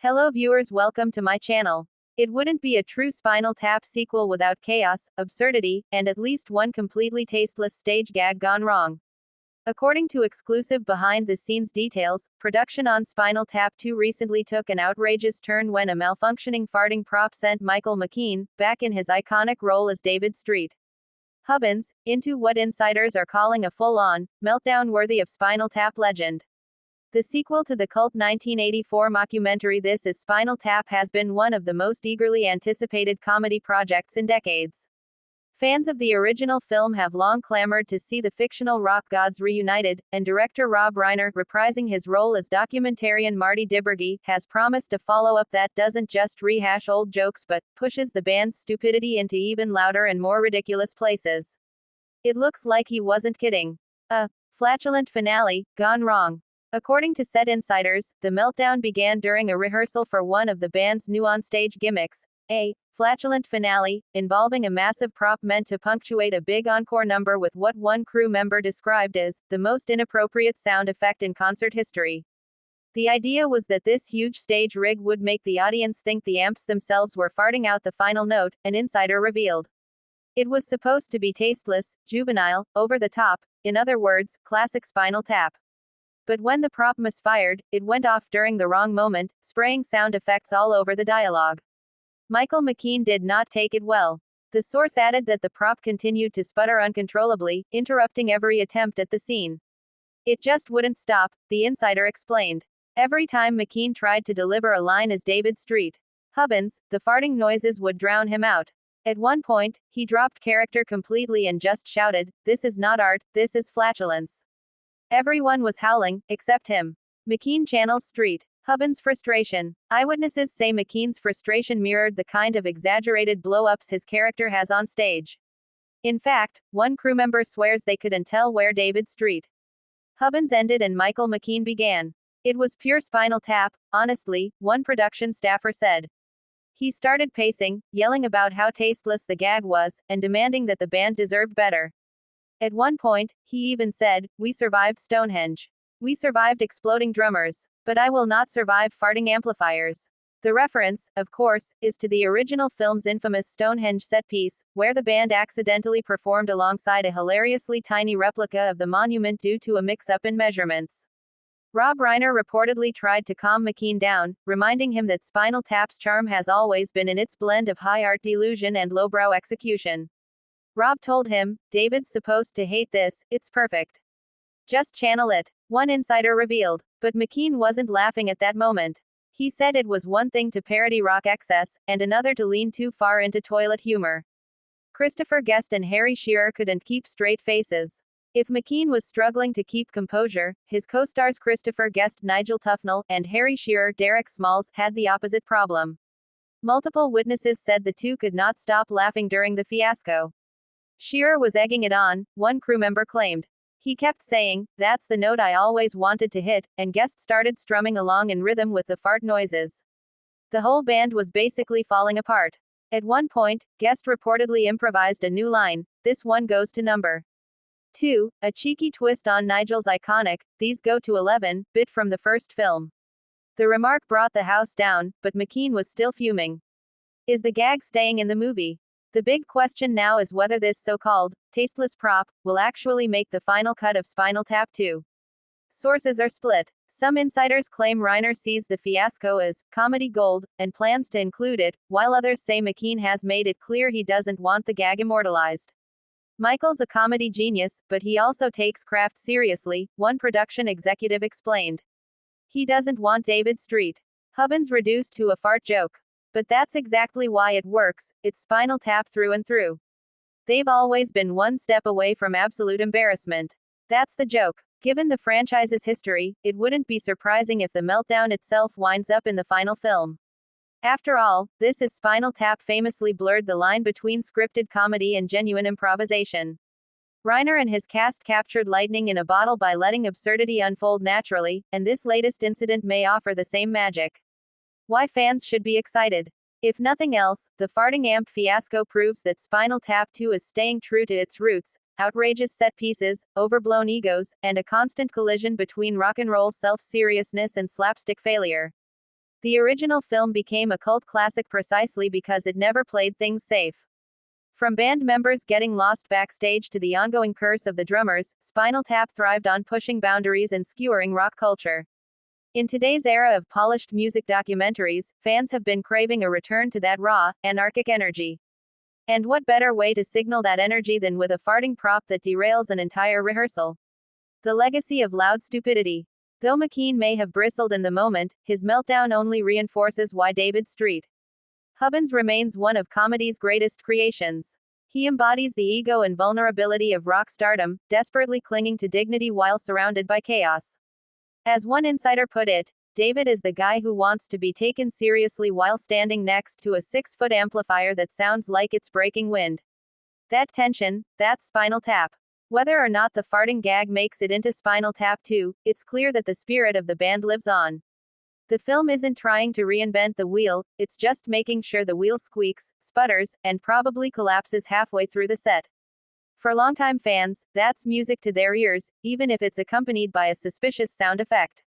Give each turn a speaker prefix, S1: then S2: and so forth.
S1: Hello viewers, welcome to my channel. It wouldn't be a true Spinal Tap sequel without chaos, absurdity, and at least one completely tasteless stage gag gone wrong. According to exclusive behind-the-scenes details, production on Spinal Tap II recently took an outrageous turn when a malfunctioning farting prop sent Michael McKean back in his iconic role as David Street Hubbins into what insiders are calling a full-on meltdown worthy of Spinal Tap legend. The sequel to the cult 1984 mockumentary This Is Spinal Tap has been one of the most eagerly anticipated comedy projects in decades. Fans of the original film have long clamored to see the fictional rock gods reunited, and director Rob Reiner, reprising his role as documentarian Marty DiBergi, has promised a follow-up that doesn't just rehash old jokes but pushes the band's stupidity into even louder and more ridiculous places. It looks like he wasn't kidding. A flatulent finale, gone wrong. According to set insiders, the meltdown began during a rehearsal for one of the band's new onstage gimmicks, a flatulent finale, involving a massive prop meant to punctuate a big encore number with what one crew member described as the most inappropriate sound effect in concert history. The idea was that this huge stage rig would make the audience think the amps themselves were farting out the final note, an insider revealed. It was supposed to be tasteless, juvenile, over the top, in other words, classic Spinal Tap. But when the prop misfired, it went off during the wrong moment, spraying sound effects all over the dialogue. Michael McKean did not take it well. The source added that the prop continued to sputter uncontrollably, interrupting every attempt at the scene. It just wouldn't stop, the insider explained. Every time McKean tried to deliver a line as David Street Hubbins, the farting noises would drown him out. At one point, he dropped character completely and just shouted, "This is not art, this is flatulence." Everyone was howling, except him. McKean channels Street Hubbins' frustration. Eyewitnesses say McKean's frustration mirrored the kind of exaggerated blow-ups his character has on stage. In fact, one crew member swears they couldn't tell where David Street Hubbins ended and Michael McKean began. It was pure Spinal Tap, honestly, one production staffer said. He started pacing, yelling about how tasteless the gag was, and demanding that the band deserved better. At one point, he even said, "We survived Stonehenge. We survived exploding drummers. But I will not survive farting amplifiers." The reference, of course, is to the original film's infamous Stonehenge set piece, where the band accidentally performed alongside a hilariously tiny replica of the monument due to a mix-up in measurements. Rob Reiner reportedly tried to calm McKean down, reminding him that Spinal Tap's charm has always been in its blend of high art delusion and lowbrow execution. Rob told him, "David's supposed to hate this, it's perfect. Just channel it," one insider revealed. But McKean wasn't laughing at that moment. He said it was one thing to parody rock excess, and another to lean too far into toilet humor. Christopher Guest and Harry Shearer couldn't keep straight faces. If McKean was struggling to keep composure, his co-stars Christopher Guest, Nigel Tufnell, and Harry Shearer, Derek Smalls, had the opposite problem. Multiple witnesses said the two could not stop laughing during the fiasco. Shearer was egging it on, one crew member claimed. He kept saying, "That's the note I always wanted to hit," and Guest started strumming along in rhythm with the fart noises. The whole band was basically falling apart. At one point, Guest reportedly improvised a new line, "This one goes to number 2, a cheeky twist on Nigel's iconic, "These go to 11, bit from the first film." The remark brought the house down, but McKean was still fuming. Is the gag staying in the movie? The big question now is whether this so-called tasteless prop will actually make the final cut of Spinal Tap II. Sources are split. Some insiders claim Reiner sees the fiasco as comedy gold and plans to include it, while others say McKean has made it clear he doesn't want the gag immortalized. Michael's a comedy genius, but he also takes craft seriously, one production executive explained. He doesn't want David Street Hubbins reduced to a fart joke. But that's exactly why it works, it's Spinal Tap through and through. They've always been one step away from absolute embarrassment. That's the joke. Given the franchise's history, it wouldn't be surprising if the meltdown itself winds up in the final film. After all, This Is Spinal Tap famously blurred the line between scripted comedy and genuine improvisation. Reiner and his cast captured lightning in a bottle by letting absurdity unfold naturally, and this latest incident may offer the same magic. Why fans should be excited. If nothing else, the farting amp fiasco proves that Spinal Tap II is staying true to its roots, outrageous set pieces, overblown egos, and a constant collision between rock and roll self-seriousness and slapstick failure. The original film became a cult classic precisely because it never played things safe. From band members getting lost backstage to the ongoing curse of the drummers, Spinal Tap thrived on pushing boundaries and skewering rock culture. In today's era of polished music documentaries, fans have been craving a return to that raw, anarchic energy. And what better way to signal that energy than with a farting prop that derails an entire rehearsal? The legacy of loud stupidity. Though McKean may have bristled in the moment, his meltdown only reinforces why David Street Hubbins remains one of comedy's greatest creations. He embodies the ego and vulnerability of rock stardom, desperately clinging to dignity while surrounded by chaos. As one insider put it, David is the guy who wants to be taken seriously while standing next to a 6-foot amplifier that sounds like it's breaking wind. That tension, that's Spinal Tap. Whether or not the farting gag makes it into Spinal Tap II, it's clear that the spirit of the band lives on. The film isn't trying to reinvent the wheel, it's just making sure the wheel squeaks, sputters, and probably collapses halfway through the set. For longtime fans, that's music to their ears, even if it's accompanied by a suspicious sound effect.